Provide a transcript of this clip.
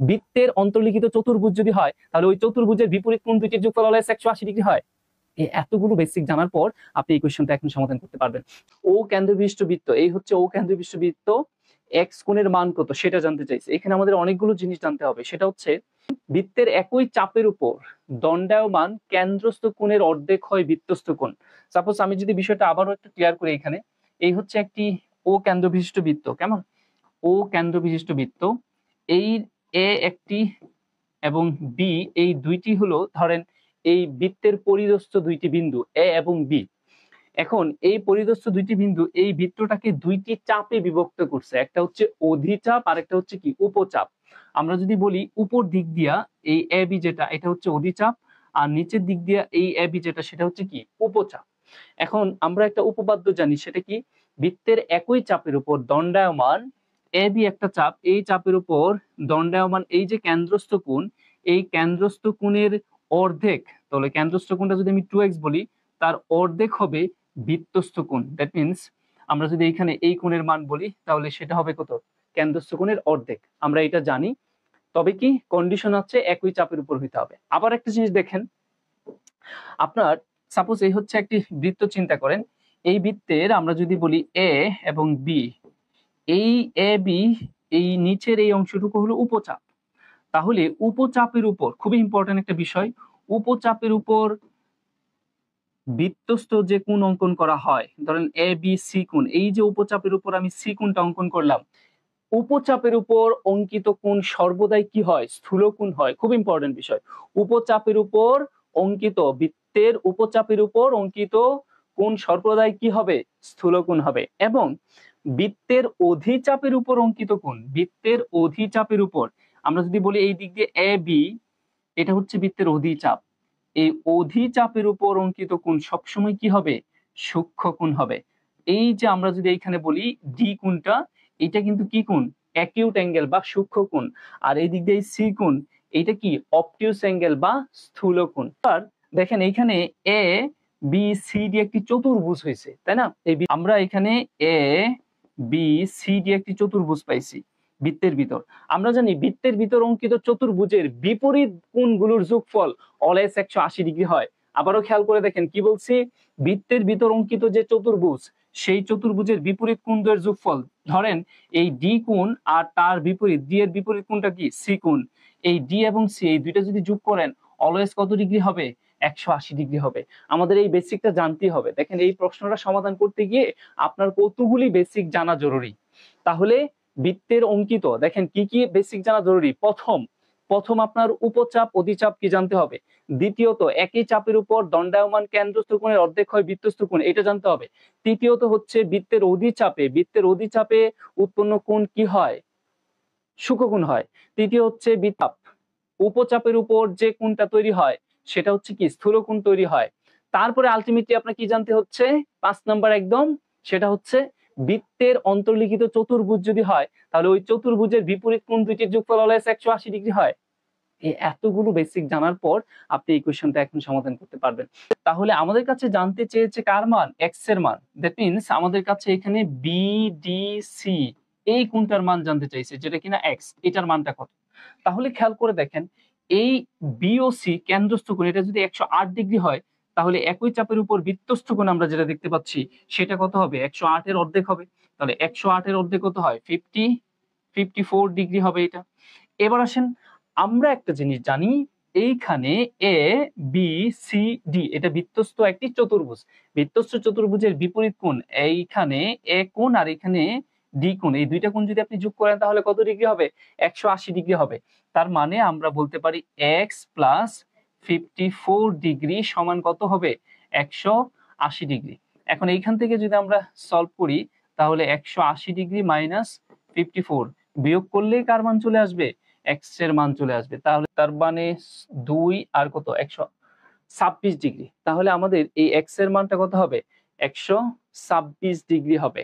বৃত্তের অন্তর্লিখিত চতুর্ভুজ যদি হয় তাহলে ওই চতুর্ভুজের বিপরীত কোণ দুইটির যোগফল হলো 180 ডিগ্রি হয়। এই এতগুলো বেসিক জানার পর আপনি এই কোশ্চেনটা এখন সমাধান করতে পারবেন। ও কেন্দ্রবিশিষ্ট বৃত্ত, এই হচ্ছে ও কেন্দ্রবিশিষ্ট বৃত্ত, এক্স কোণের মান কত সেটা জানতে চাইছে। এখানে আমাদের অনেকগুলো জিনিস জানতে হবে। সেটা হচ্ছে বৃত্তের একই চাপের উপর দণ্ডায়মান কেন্দ্রস্থ কোণের অর্ধেক হয় বৃত্তস্থ কোণ। সাপোজ আমি যদি বিষয়টা আবারও একটু ক্লিয়ার করি, এখানে এই হচ্ছে একটি ও কেন্দ্রবিশিষ্ট বৃত্ত, কেমন ও কেন্দ্রবিশিষ্ট বৃত্ত, এই এ একটি এবং বি এই দুইটি হলো ধরেন এই বৃত্তের পরিদস্থ দুইটি বিন্দু এ এবং বি। এখন এই পরিদস্থ দুইটি বিন্দু এই বৃত্তটাকে দুইটি চাপে বিভক্ত করছে, একটা হচ্ছে অধিচাপ আর একটা হচ্ছে কি উপচাপ। আমরা যদি বলি উপর দিক দিয়া এই এ বি যেটা এটা হচ্ছে অধিচাপ, আর নিচের দিক দিয়া এই এ বি যেটা সেটা হচ্ছে কি উপচাপ। এখন আমরা একটা উপপাদ্য জানি, সেটা কি বৃত্তের একই চাপের উপর দণ্ডায়মান এ বি একটা চাপ, এই চাপের উপর দণ্ডায়মান এই যে কেন্দ্রস্থ কোণ, এই কেন্দ্রস্থ কোণের অর্ধেক, তাহলে কেন্দ্রস্থ কোণটা যদি আমি 2x বলি তার অর্ধেক হবে বৃত্তস্থ কোণ। দ্যাট মিনস আমরা যদি এখানে এই কোণের মান বলি তাহলে সেটা হবে কত, কেন্দ্রস্থ কোণের অর্ধেক। আমরা এটা জানি, তবে কি কন্ডিশন হচ্ছে একই চাপের উপর হইতে হবে। আবার একটা জিনিস দেখেন, আপনার সাপোজ এই হচ্ছে একটি বৃত্ত, চিন্তা করেন এই বৃত্তের আমরা যদি বলি এ এবং বি, এই এ বি এই নিচের এই অংশটুকু হলো উপচাপ। তাহলে উপচাপের উপর, খুবই ইম্পর্টেন্ট একটা বিষয়, উপচাপের উপর বৃত্তস্থ যে কোণ অঙ্কন করা হয়, ধরেন এ বি সি কোণ, এই যে উপচাপের উপর আমি সি কোণটা অঙ্কন করলাম, উপচাপের উপর অঙ্কিত কোণ সর্বদাই কি হয়, স্থূল কোণ হয়। খুব ইম্পর্টেন্ট বিষয়, উপচাপের উপর অঙ্কিত, বৃত্তের উপচাপের উপর অঙ্কিত কোণ সর্বদাই কি হবে, স্থূল কোণ হবে। এবং বৃত্তের অধিচাপের উপর অঙ্কিত কোণ, বৃত্তের অধিচাপের উপর আমরা যদি বলি এই দিক দিয়ে এ বি, এটা হচ্ছে বৃত্তের অধিচাপ, এই অধিচাপের উপর অঙ্কিত কোণ সবসময় কি হবে, সূক্ষ্ম কোণ হবে। এই যে আমরা যদি এইখানে বলি ডি কোণটা, এটা কিন্তু কি কোণ, অ্যাকিউট অ্যাঙ্গেল বা সূক্ষ্ম কোণ। আর এই দিক দিয়ে সি কোণ, এটা কি অবটিউস অ্যাঙ্গেল বা স্থূল কোণ। আর দেখেন এইখানে এ বি সি ডি একটি চতুর্ভুজ হয়েছে, তাই না? এই আমরা এখানে এ বি সি ডি একটি চতুর্ভুজ পাইছি বৃত্তের ভিতর। আমরা জানি বৃত্তের ভিতর অঙ্কিত চতুর্ভুজের বিপরীত কোণগুলোর যোগফল অলওয়েজ 180 ডিগ্রি হয়। আবারও খেয়াল করে দেখেন কি বলছি, বৃত্তের ভিতর অঙ্কিত যে চতুর্ভুজ সেই চতুর্ভুজের বিপরীত কোণদ্বয়ের যোগফল, ধরেন এই ডি কোণ আর তার বিপরীত ডি এর বিপরীত কোণটা কি সি কোণ, এই ডি এবং সি এই দুইটা যদি যোগ করেন অলওয়েজ কত ডিগ্রি হবে, 180 ডিগ্রি হবে। আমাদের এই বেসিকটা জানতেই হবে। দেখেন এই প্রশ্নটা সমাধান করতে গিয়ে আপনার কতগুলি বেসিক জানা জরুরি। তাহলে বৃত্তের অঙ্কিত দেখেন কি কি বেসিক জানা জরুরি। প্রথম আপনার উপচাপ অধিচাপ কি জানতে হবে। দ্বিতীয়ত একই চাপের উপর দণ্ডায়মান কেন্দ্রস্থ কোণের অর্ধেক হয় বৃত্তস্থ কোণ, এটা জানতে হবে। তৃতীয়ত হচ্ছে বৃত্তের অধিচাপে উৎপন্ন কোণ কি হয়, সূক্ষ্মকোণ হয়। তৃতীয় হচ্ছে বিতাপ, উপচাপের উপর যে কোণটা তৈরি হয় সেটা হচ্ছে কি স্থূলকোণ তৈরি হয়। তারপরে আলটিমেটলি আপনার কি জানতে হচ্ছে, 5 নাম্বার একদম, সেটা হচ্ছে বৃত্তের অন্তর্লিখিত চতুর্ভুজ যদি হয় তাহলে ওই চতুর্ভুজের বিপরীত কোণ দুইটির যোগফল অলওয়েজ 180 ডিগ্রি হয়। এই এতগুলো বেসিক জানার পর আপনি এই কোশ্চেনটা এখন সমাধান করতে পারবেন। তাহলে আমাদের কাছে জানতে চেয়েছে কার মান, এক্স এর মান। দ্যাট মিন্স আমাদের কাছে এখানে বি ডি সি এই কোণটার মান জানতে চাইছে, যেটা কিনা এক্স, এটার মানটা কত। তাহলে খেয়াল করে দেখেন এই বি ও সি কেন্দ্রস্থ কোণ, এটা যদি 108 ডিগ্রি হয় তাহলে একই চাপের উপর বৃত্তস্থ কোণ আমরা যেটা দেখতে পাচ্ছি সেটা কত হবে, 108 এর অর্ধেক হবে। তাহলে 108 এর অর্ধেক কত হয়, 54 ডিগ্রি হবে এটা। এবার আসেন আমরা একটা জিনিস জানি, এইখানে এ বি সি ডি এটা বৃত্তস্থ একটি চতুর্ভুজ, বৃত্তস্থ চতুর্ভুজের বিপরীত কোণ এইখানে এ কোণ আর এখানে ডি কোণ, এই দুইটা কোণ যদি আপনি যোগ করেন তাহলে কত ডিগ্রি হবে, 180 ডিগ্রি হবে। তার মানে আমরা বলতে পারি x প্লাস 54 ডিগ্রি সমান কত হবে, 180 ডিগ্রি। এখন এইখান থেকে যদি আমরা সলভ করি তাহলে 180 ডিগ্রি মাইনাস 54 বিয়োগ করলেই কার মান চলে আসবে, x এর মান চলে আসবে। তাহলে তার মানে 2 আর কত 126 ডিগ্রি। তাহলে আমাদের এই x এর মানটা কত হবে, 126 ডিগ্রি হবে।